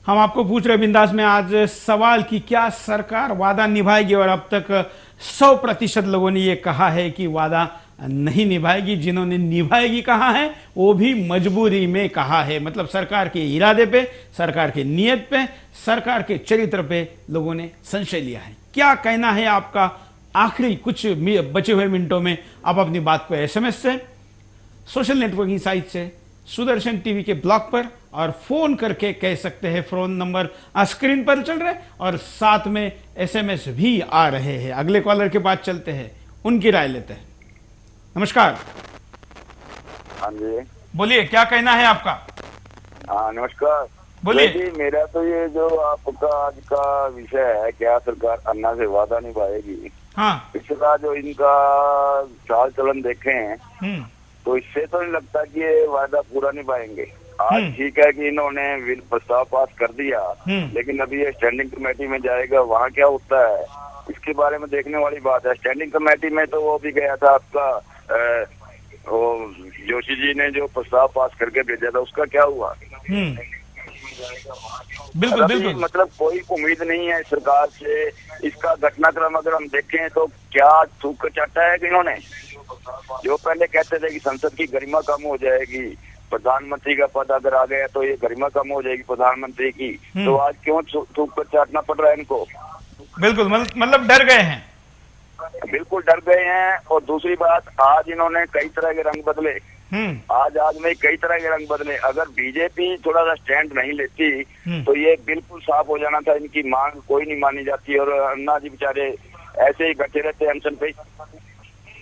हम आपको पूछ रहे बिंदास में आज सवाल कि क्या सरकार वादा निभाएगी, और अब तक 100% लोगों ने ये कहा है कि वादा नहीं निभाएगी। जिन्होंने निभाएगी कहा है वो भी मजबूरी में कहा है, मतलब सरकार के इरादे पे, सरकार के नियत पे, सरकार के चरित्र पे लोगों ने संशय लिया है। क्या कहना है आपका? आखिरी कुछ बचे हुए मिनटों में आप अपनी बात को एसएमएस से, सोशल नेटवर्किंग साइट से, सुदर्शन टीवी के ब्लॉग पर और फोन करके कह सकते हैं। फोन नंबर स्क्रीन पर चल रहे और साथ में एसएमएस भी आ रहे हैं। अगले कॉलर के पास चलते हैं, उनकी राय लेते हैं। नमस्कार। हाँ जी, बोलिए, क्या कहना है आपका? हाँ नमस्कार, बोलिए जी। मेरा तो ये जो आपका आज का विषय है, क्या सरकार अन्ना से वादा निभाएगी। हाँ। पिछला जो इनका चाल चलन देखे हैं तो इससे तो नहीं लगता कि ये वादा पूरा निभाएंगे। आज ठीक है कि इन्होंने बिल प्रस्ताव पास कर दिया, लेकिन अभी ये स्टैंडिंग कमेटी में जाएगा, वहाँ क्या होता है इसके बारे में देखने वाली बात है। स्टैंडिंग कमेटी में तो वो भी गया था आपका वो जोशी जी ने जो प्रस्ताव पास करके भेजा था, उसका क्या हुआ? बिल्कुल बिल्कुल, मतलब कोई उम्मीद नहीं है सरकार से। इसका घटनाक्रम अगर हम देखें तो क्या थूक कर चाटा है कि इन्होंने जो पहले कहते थे कि संसद की गरिमा कम हो जाएगी, प्रधानमंत्री का पद अगर आ गया तो ये गरिमा कम हो जाएगी प्रधानमंत्री की, तो आज क्यों थूक कर चाटना पड़ रहा है इनको? बिल्कुल, मतलब डर गए हैं, बिल्कुल डर गए हैं। और दूसरी बात, आज इन्होंने कई तरह के रंग बदले। आज में कई तरह के रंग बदले। अगर बीजेपी थोड़ा सा स्टैंड नहीं लेती तो ये बिल्कुल साफ हो जाना था। इनकी मांग कोई नहीं मानी जाती और अन्ना जी बेचारे ऐसे ही बैठे रहते हैं अनशन पे।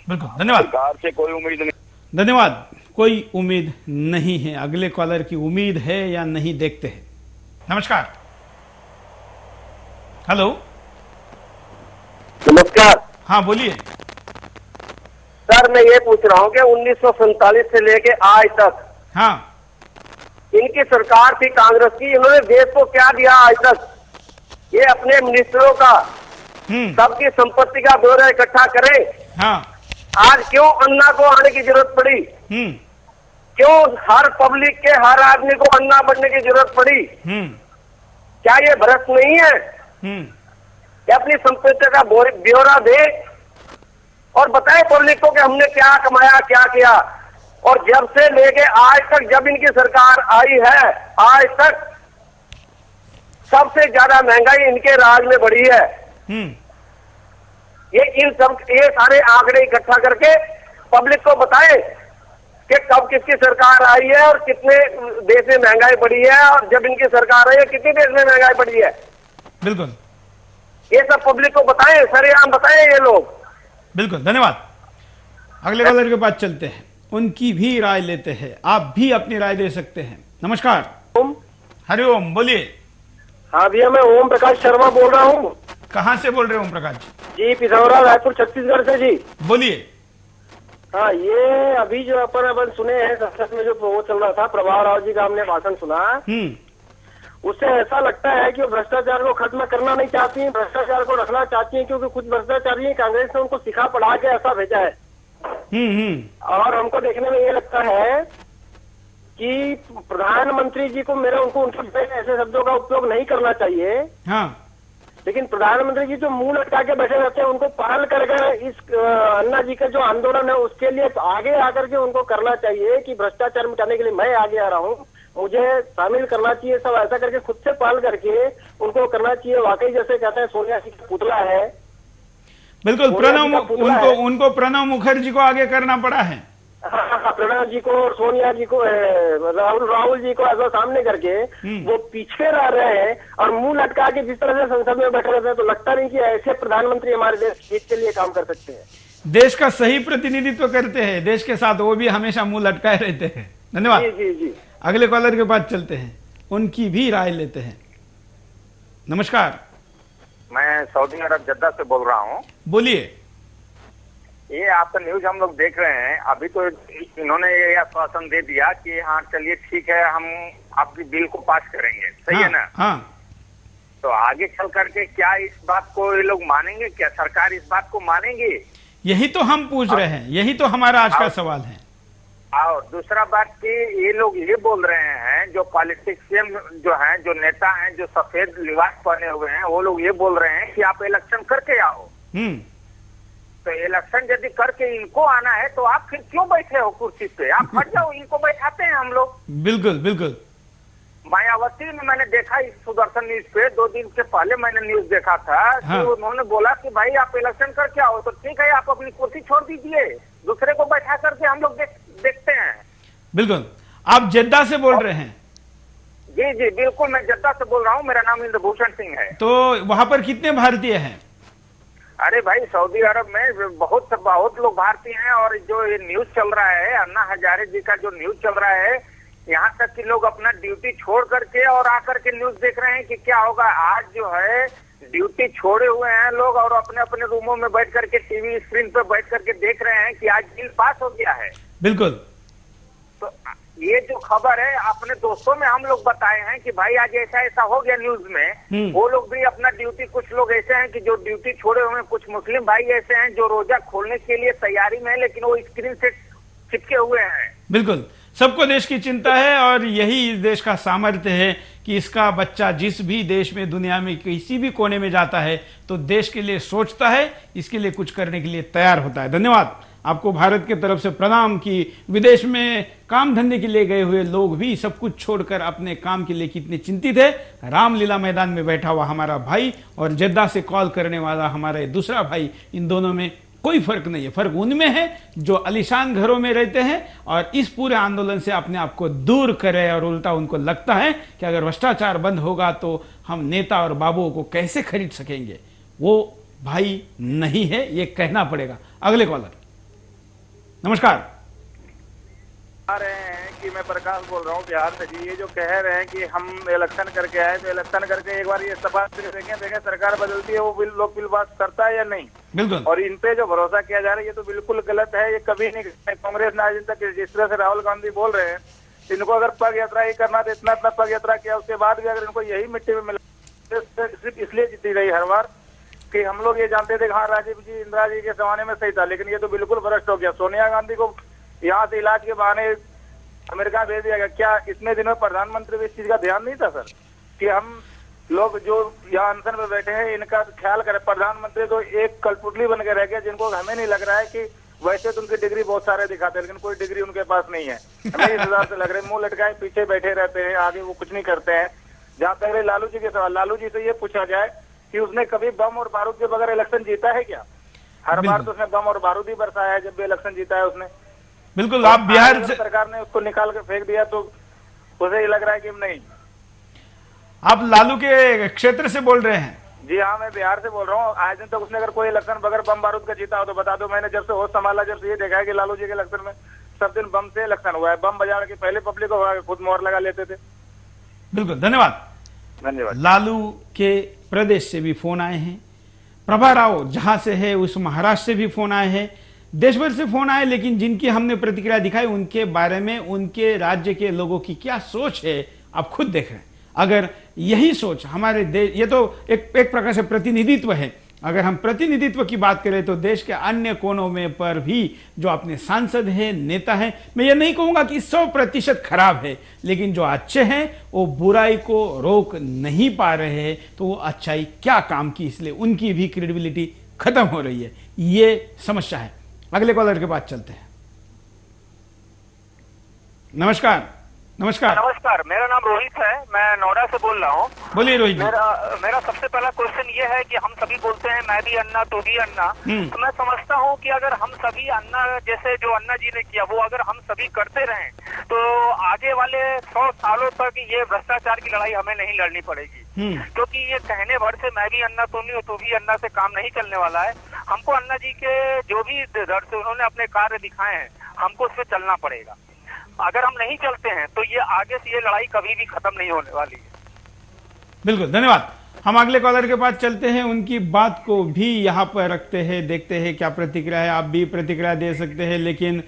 बिल्कुल, धन्यवाद। सरकार से कोई उम्मीद नहीं। धन्यवाद। कोई उम्मीद नहीं है। अगले कॉलर की उम्मीद है या नहीं, देखते हैं। नमस्कार। हेलो, नमस्कार। हाँ बोलिए। सर मैं ये पूछ रहा हूँ कि 1947 से लेके आज तक हाँ इनकी सरकार थी कांग्रेस की, इन्होंने देश को क्या दिया आज तक? ये अपने मिनिस्टरों का सबकी संपत्ति का ब्यौरा इकट्ठा करें। हाँ। आज क्यों अन्ना को आने की जरूरत पड़ी? क्यों हर पब्लिक के, हर आदमी को अन्ना बनने की जरूरत पड़ी? क्या ये भ्रष्ट नहीं है? ये अपनी संपत्ति का ब्यौरा दे और बताए पब्लिक को कि हमने क्या कमाया, क्या किया। और जब से लेके आज तक, जब इनकी सरकार आई है, आज तक सबसे ज्यादा महंगाई इनके राज में बढ़ी है। ये सारे आंकड़े इकट्ठा करके पब्लिक को बताएं कि कब किसकी सरकार आई है और कितने देश में महंगाई बढ़ी है, और जब इनकी सरकार आई है कितने देश में महंगाई बढ़ी है। बिल्कुल, ये सब पब्लिक को बताएं, सरेआम बताएं ये लोग। बिल्कुल, धन्यवाद। अगले कॉलर के पास चलते हैं, उनकी भी राय लेते हैं। आप भी अपनी राय दे सकते हैं। नमस्कार। हरिओम, बोलिए। हाँ भैया, मैं ओम प्रकाश शर्मा बोल रहा हूँ। कहाँ से बोल रहे हो ओम प्रकाश जी? पिथौरा, रायपुर, छत्तीसगढ़ से जी। बोलिए। हाँ, ये अभी जो अपन सुने हैं संसद में जो वो चल रहा था, प्रभाव राव जी का हमने भाषण सुना, उससे ऐसा लगता है कि वो भ्रष्टाचार को खत्म करना नहीं चाहती हैं, भ्रष्टाचार को रखना चाहती हैं, क्योंकि कुछ भ्रष्टाचारी कांग्रेस ने उनको सिखा पढ़ा के ऐसा भेजा है। और हमको देखने में ये लगता है कि प्रधानमंत्री जी को उनके ऐसे शब्दों का उपयोग नहीं करना चाहिए। हाँ। लेकिन प्रधानमंत्री जी जो मुंह लटका के बैठे रहते हैं, उनको पहल कर इस अन्ना जी का जो आंदोलन है उसके लिए आगे आकर के उनको करना चाहिए कि भ्रष्टाचार मिटाने के लिए मैं आगे आ रहा हूँ, मुझे शामिल करना चाहिए। सब ऐसा करके खुद से पहल करके उनको करना चाहिए। वाकई जैसे कहते हैं सोनिया जी का पुतला है। बिल्कुल, उनको प्रणब मुखर्जी को आगे करना पड़ा है। हाँ, प्रणब जी को और सोनिया जी को, राहुल जी को ऐसा सामने करके वो पीछे रह रहे हैं और मुंह लटका के जिस तरह से संसद में बैठे रहते हैं, तो लगता नहीं कि ऐसे प्रधानमंत्री हमारे देश हित के लिए काम कर सकते हैं। देश का सही प्रतिनिधित्व करते हैं, देश के साथ वो भी हमेशा मुंह लटकाए रहते हैं। धन्यवाद। जी जी जी। अगले कॉलर के पास चलते हैं, उनकी भी राय लेते हैं। नमस्कार। मैं सऊदी अरब जद्दा से बोल रहा हूँ। बोलिए। ये आपका न्यूज हम लोग देख रहे हैं। अभी तो इन्होंने ये आश्वासन दे दिया कि हाँ चलिए ठीक है, हम आपकी बिल को पास करेंगे, सही है ना? हाँ। तो आगे चल करके क्या इस बात को ये लोग मानेंगे? क्या सरकार इस बात को मानेंगे? यही तो हम पूछ रहे हैं, यही तो हमारा आज का सवाल है। और दूसरा बात कि ये लोग ये बोल रहे हैं हैं, जो पॉलिटिशियन जो हैं, जो नेता हैं, जो सफेद लिबास पहने हुए हैं, वो लोग ये बोल रहे हैं कि आप इलेक्शन करके आओ। तो इलेक्शन यदि करके इनको आना है तो आप फिर क्यों बैठे हो कुर्सी पे? आप हट जाओ, इनको बैठाते हैं हम लोग। बिल्कुल बिल्कुल। मायावती में मैंने देखा इस सुदर्शन न्यूज पे 2 दिन के पहले मैंने न्यूज देखा था कि उन्होंने बोला कि भाई आप इलेक्शन करके आओ, तो ठीक है आप अपनी कुर्सी छोड़ दीजिए, दूसरे को बैठा करके हम लोग देखते हैं। बिल्कुल। आप जद्दा से बोल रहे हैं? जी जी बिल्कुल, मैं जद्दा से बोल रहा हूँ, मेरा नाम इंद्रभूषण सिंह है। तो वहां पर कितने भारतीय हैं? अरे भाई सऊदी अरब में बहुत लोग भारतीय हैं, और जो ये न्यूज चल रहा है, अन्ना हजारे जी का जो न्यूज चल रहा है, यहाँ तक कि लोग अपना ड्यूटी छोड़ करके और आकर के न्यूज देख रहे हैं कि क्या होगा। आज जो है ड्यूटी छोड़े हुए हैं लोग और अपने अपने रूमों में बैठ करके टीवी स्क्रीन पर बैठ करके देख रहे हैं कि आज बिल पास हो गया है। बिल्कुल। तो ये जो खबर है अपने दोस्तों में हम लोग बताए हैं कि भाई आज ऐसा ऐसा हो गया न्यूज में। वो लोग भी अपना ड्यूटी, कुछ लोग ऐसे हैं कि जो ड्यूटी छोड़े हुए हैं, कुछ मुस्लिम भाई ऐसे हैं जो रोजा खोलने के लिए तैयारी में है, लेकिन वो स्क्रीन से चिपके हुए हैं। बिल्कुल, सबको देश की चिंता है, और यही इस देश का सामर्थ्य है कि इसका बच्चा जिस भी देश में, दुनिया में किसी भी कोने में जाता है तो देश के लिए सोचता है, इसके लिए कुछ करने के लिए तैयार होता है। धन्यवाद आपको भारत की तरफ से प्रणाम कि विदेश में काम धंधे के लिए गए हुए लोग भी सब कुछ छोड़कर अपने काम के लिए कितने चिंतित है। रामलीला मैदान में बैठा हुआ हमारा भाई और जद्दा से कॉल करने वाला हमारा दूसरा भाई, इन दोनों में कोई फर्क नहीं है। फर्क उनमें है जो आलीशान घरों में रहते हैं और इस पूरे आंदोलन से अपने आप को दूर करे, और उल्टा उनको लगता है कि अगर भ्रष्टाचार बंद होगा तो हम नेता और बाबुओं को कैसे खरीद सकेंगे। वो भाई नहीं है, ये कहना पड़ेगा। अगले कॉलर। नमस्कार। आ रहे हैं कि मैं प्रकाश बोल रहा हूँ बिहार से जी। ये जो कह रहे हैं कि हम इलेक्शन करके आए, तो इलेक्शन करके एक बार ये सवाल देखें सरकार बदलती है, वो लोग बिल पास करता है या नहीं। बिल्कुल। और इन पे जो भरोसा किया जा रहा है ये तो बिल्कुल गलत है। ये कभी नहीं, कांग्रेस ने आज तक जिस तरह से राहुल गांधी बोल रहे हैं, इनको अगर पग यात्रा ही करना तो इतना पग यात्रा किया, उसके बाद भी अगर इनको यही मिट्टी में मिला, सिर्फ इसलिए जीती गई हर बार कि हम लोग ये जानते थे कि हाँ राजीव जी, इंदिरा जी के जमाने में सही था, लेकिन ये तो बिल्कुल भ्रष्ट हो गया। सोनिया गांधी को यहाँ से इलाज के बहाने अमेरिका भेज दिया गया। क्या इतने दिनों में प्रधानमंत्री भी इस चीज का ध्यान नहीं था सर, कि हम लोग जो यहाँ अनशन में बैठे हैं इनका ख्याल करें। प्रधानमंत्री तो एक कठपुतली बन के रह गया, जिनको हमें नहीं लग रहा है कि वैसे तो उनकी डिग्री बहुत सारे दिखाते हैं, लेकिन कोई डिग्री उनके पास नहीं है। हमें इस हिसाब से लग रहा है, मुंह लटकाए पीछे बैठे रहते हैं, आगे वो कुछ नहीं करते हैं। जहाँ तक लालू जी के सवाल, लालू जी से ये पूछा जाए कि उसने कभी बम और बारूद के बगैर इलेक्शन जीता है क्या? हर बार तो उसने बम और बारूद ही बरसाया है जब भी इलेक्शन जीता है उसने। बिल्कुल। आप बिहार से, सरकार ने उसको निकाल कर फेंक दिया तो उसे ये लग रहा है कि नहीं। आप लालू के क्षेत्र से बोल रहे हैं? जी हाँ, मैं बिहार से बोल रहा हूँ। आज दिन तक उसने अगर कोई इलेक्शन बगैर बम बारूद का जीता हो तो बता दो। मैंने जब से होश संभाला, जब से ये देखा है कि लालू जी के इलेक्शन में सब दिन बम से इलेक्शन हुआ है। बम बजा के पहले पब्लिक को खुद मोहर लगा लेते थे। बिल्कुल, धन्यवाद। धन्यवाद। लालू के प्रदेश से भी फोन आए हैं, प्रभा राव जहां से है उस महाराष्ट्र से भी फोन आए हैं, देश भर से फोन आए, लेकिन जिनकी हमने प्रतिक्रिया दिखाई उनके बारे में, उनके राज्य के लोगों की क्या सोच है आप खुद देख रहे हैं। अगर यही सोच हमारे देश, ये तो एक प्रकार से प्रतिनिधित्व है, अगर हम प्रतिनिधित्व की बात करें तो देश के अन्य कोनों में पर भी जो अपने सांसद हैं, नेता हैं, मैं ये नहीं कहूंगा कि 100% खराब है, लेकिन जो अच्छे हैं वो बुराई को रोक नहीं पा रहे हैं, तो वो अच्छाई क्या काम की, इसलिए उनकी भी क्रेडिबिलिटी खत्म हो रही है। ये समस्या है। अगले कॉलर के पास चलते हैं। नमस्कार। नमस्कार। नमस्कार, मेरा नाम रोहित है, मैं नोएडा से बोल रहा हूँ। बोलिए रोहित। मेरा सबसे पहला क्वेश्चन ये है कि हम सभी बोलते हैं मैं भी अन्ना तू भी अन्ना, तो मैं समझता हूँ कि अगर हम सभी अन्ना जैसे जो अन्ना जी ने किया वो अगर हम सभी करते रहें तो आगे वाले 100 सालों तक ये भ्रष्टाचार की लड़ाई हमें नहीं लड़नी पड़ेगी। क्योंकि ये कहने भर से मैं भी अन्ना तू भी अन्ना से काम नहीं चलने वाला है। हमको अन्ना जी के जो भी दर से उन्होंने अपने कार्य दिखाए हैं, हमको उस पर चलना पड़ेगा। अगर हम नहीं चलते हैं तो ये आगे से ये लड़ाई कभी भी खत्म नहीं होने वाली है। बिल्कुल, धन्यवाद। हम अगले कॉलर के पास चलते हैं, उनकी बात को भी यहाँ पर रखते हैं, देखते हैं क्या प्रतिक्रिया है। आप भी प्रतिक्रिया दे सकते हैं, लेकिन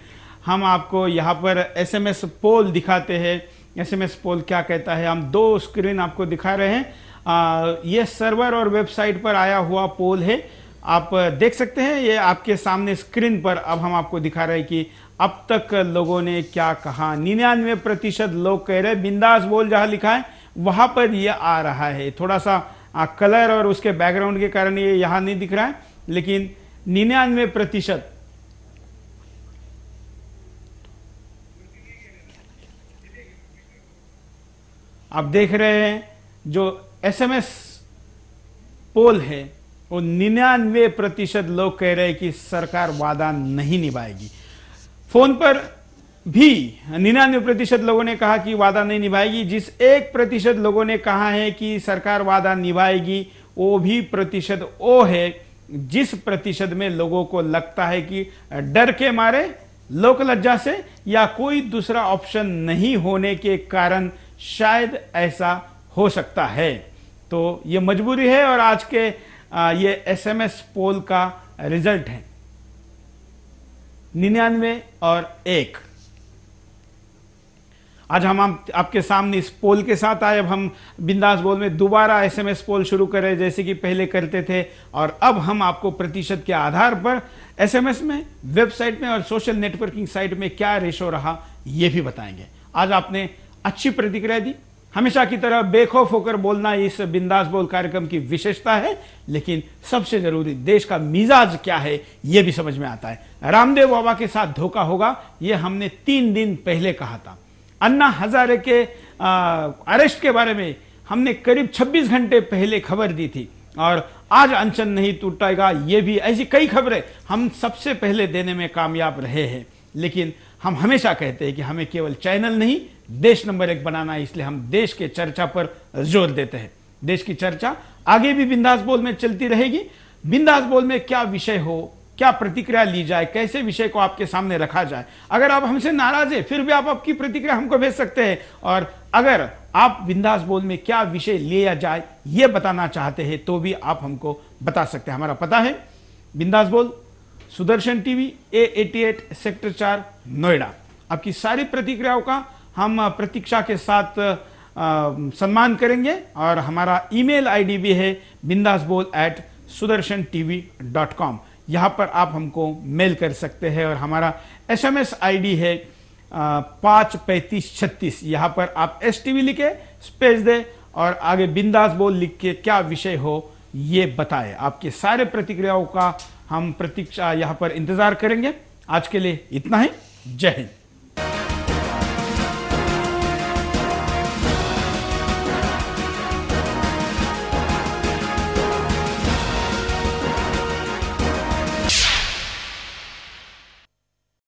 हम आपको यहाँ पर SMS पोल दिखाते हैं। SMS पोल क्या कहता है, हम 2 स्क्रीन आपको दिखा रहे हैं। ये सर्वर और वेबसाइट पर आया हुआ पोल है, आप देख सकते हैं। ये आपके सामने स्क्रीन पर अब हम आपको दिखा रहे हैं कि अब तक लोगों ने क्या कहा। 99% लोग कह रहे बिंदास बोल, जहां लिखा है वहां पर यह आ रहा है। थोड़ा सा कलर और उसके बैकग्राउंड के कारण ये यहां नहीं दिख रहा है, लेकिन 99% आप देख रहे हैं जो एसएमएस पोल है वो 99% लोग कह रहे हैं कि सरकार वादा नहीं निभाएगी। फोन पर भी 99% लोगों ने कहा कि वादा नहीं निभाएगी। जिस 1% लोगों ने कहा है कि सरकार वादा निभाएगी, वो भी प्रतिशत वो है जिस प्रतिशत में लोगों को लगता है कि डर के मारे, लोक लज्जा से या कोई दूसरा ऑप्शन नहीं होने के कारण शायद ऐसा हो सकता है। तो ये मजबूरी है और आज के ये एसएमएस पोल का रिजल्ट है 99 और 1। आज हम आपके सामने इस पोल के साथ आए। अब हम बिंदास बोल में दोबारा एसएमएस पोल शुरू करें जैसे कि पहले करते थे, और अब हम आपको प्रतिशत के आधार पर एसएमएस में, वेबसाइट में और सोशल नेटवर्किंग साइट में क्या रेशो रहा ये भी बताएंगे। आज आपने अच्छी प्रतिक्रिया दी। हमेशा की तरह बेखौफ होकर बोलना इस बिंदास बोल कार्यक्रम की विशेषता है, लेकिन सबसे जरूरी देश का मिजाज क्या है यह भी समझ में आता है। रामदेव बाबा के साथ धोखा होगा ये हमने 3 दिन पहले कहा था। अन्ना हजारे के अरेस्ट के बारे में हमने करीब 26 घंटे पहले खबर दी थी, और आज अनशन नहीं टूटेगा ये भी, ऐसी कई खबरें हम सबसे पहले देने में कामयाब रहे हैं। लेकिन हम हमेशा कहते हैं कि हमें केवल चैनल नहीं देश नंबर 1 बनाना है, इसलिए हम देश के चर्चा पर जोर देते हैं। देश की चर्चा आगे भी बिंदास बोल में चलती रहेगी। बिंदास बोल में क्या विषय हो, क्या प्रतिक्रिया ली जाए, कैसे विषय को आपके सामने रखा जाए। अगर आप हमसे नाराज है फिर भी आप आपकी प्रतिक्रिया हमको भेज सकते हैं, और अगर आप बिंदास बोल में क्या विषय लिया जाए ये बताना चाहते हैं तो भी आप हमको बता सकते हैं। हमारा पता है बिंदास बोल, Sudarshan TV, A88 sector 4 Noida. आपकी सारी प्रतिक्रियाओं का हम प्रतीक्षा के साथ सम्मान करेंगे, और हमारा ईमेल आईडी भी है bindasbol@sudarshanTV.com। यहां पर आप हमको मेल कर सकते हैं, और हमारा एसएमएस आईडी है 53536। यहां पर आप STV लिखे स्पेस दे और आगे बिंदास बोल लिख के क्या विषय हो ये बताएं। आपके सारे प्रतिक्रियाओं का हम प्रतीक्षा यहां पर इंतजार करेंगे। आज के लिए इतना ही। जय हिंद।